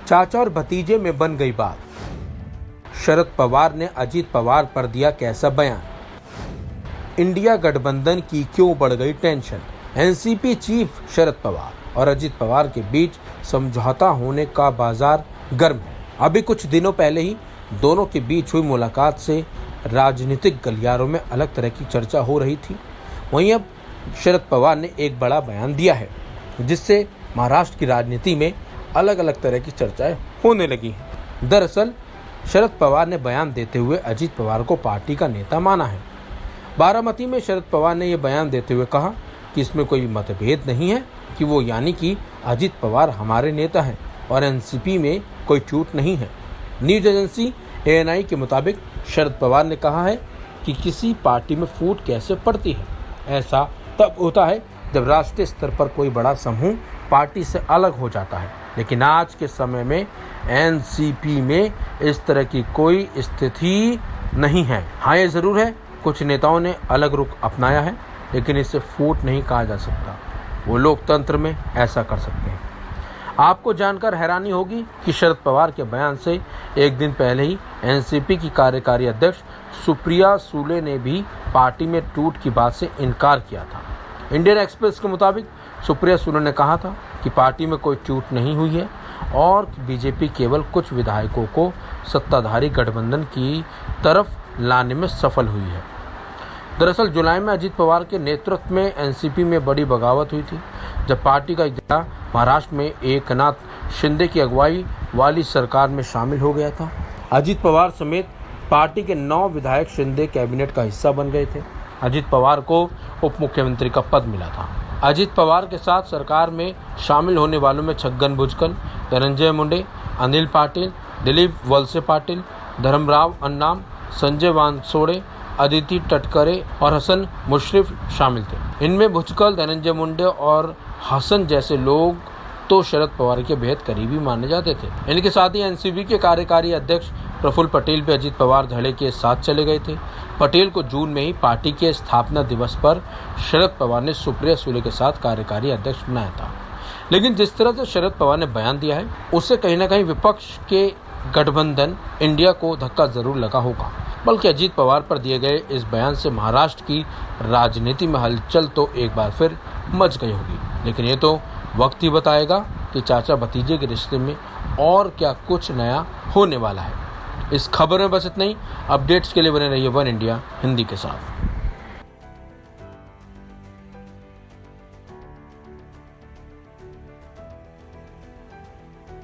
चाचा और भतीजे में बन गई बात। शरद पवार ने अजीत पवार पर दिया कैसा बयान। इंडिया गठबंधन की क्यों बढ़ गई tension. NCP chief Sharad Pawar और अजीत पवार के बीच समझौता होने का बाजार गर्म है। अभी कुछ दिनों पहले ही दोनों के बीच हुई मुलाकात से राजनीतिक गलियारों में अलग तरह की चर्चा हो रही थी। वहीं अब शरद पवार ने एक बड़ा बयान दिया है, जिससे महाराष्ट्र की राजनीति में अलग अलग तरह की चर्चाएं होने लगी हैं। दरअसल शरद पवार ने बयान देते हुए अजीत पवार को पार्टी का नेता माना है। बारामती में शरद पवार ने यह बयान देते हुए कहा कि इसमें कोई मतभेद नहीं है कि वो यानी कि अजीत पवार हमारे नेता हैं और एनसीपी में कोई टूट नहीं है। न्यूज एजेंसी एएनआई के मुताबिक शरद पवार ने कहा है कि किसी पार्टी में फूट कैसे पड़ती है, ऐसा तब होता है जब राष्ट्रीय स्तर पर कोई बड़ा समूह पार्टी से अलग हो जाता है। लेकिन आज के समय में एनसीपी में इस तरह की कोई स्थिति नहीं है। हाँ, ये जरूर है कुछ नेताओं ने अलग रुख अपनाया है, लेकिन इसे फूट नहीं कहा जा सकता। वो लोकतंत्र में ऐसा कर सकते हैं। आपको जानकर हैरानी होगी कि शरद पवार के बयान से एक दिन पहले ही एनसीपी की कार्यकारी अध्यक्ष सुप्रिया सुले ने भी पार्टी में टूट की बात से इनकार किया था। इंडियन एक्सप्रेस के मुताबिक सुप्रिया सुले ने कहा था कि पार्टी में कोई टूट नहीं हुई है और बीजेपी केवल कुछ विधायकों को सत्ताधारी गठबंधन की तरफ लाने में सफल हुई है। दरअसल जुलाई में अजीत पवार के नेतृत्व में एनसीपी में बड़ी बगावत हुई थी, जब पार्टी का एक महाराष्ट्र में एकनाथ शिंदे की अगुवाई वाली सरकार में शामिल हो गया था। अजीत पवार समेत पार्टी के 9 विधायक शिंदे कैबिनेट का हिस्सा बन गए थे। अजीत पवार को उप मुख्यमंत्री का पद मिला था। अजीत पवार के साथ सरकार में शामिल होने वालों में छगन भुजबल, धनंजय मुंडे, अनिल पाटिल, दिलीप वलसे पाटिल, धर्मराव अन्नाम, संजय वानसोड़े, अदिति तटकरे और हसन मुशर्रफ शामिल थे। इनमें भुजबल, धनंजय मुंडे और हसन जैसे लोग तो शरद पवार के बेहद करीबी माने जाते थे। इनके साथ ही एनसीपी के कार्यकारी अध्यक्ष प्रफुल्ल पटेल भी अजीत पवार धड़े के साथ चले गए थे। पटेल को जून में ही पार्टी के स्थापना दिवस पर शरद पवार ने सुप्रिया सुले के साथ कार्यकारी अध्यक्ष बनाया था। लेकिन जिस तरह से शरद पवार ने बयान दिया है, उससे कहीं न कहीं विपक्ष के गठबंधन इंडिया को धक्का जरूर लगा होगा। बल्कि अजीत पवार पर दिए गए इस बयान से महाराष्ट्र की राजनीति में हलचल तो एक बार फिर मच गई होगी। लेकिन ये तो वक्त ही बताएगा कि चाचा भतीजे के रिश्ते में और क्या कुछ नया होने वाला है। इस खबर में बस इतना ही। अपडेट्स के लिए बने रहिए वन इंडिया हिंदी के साथ।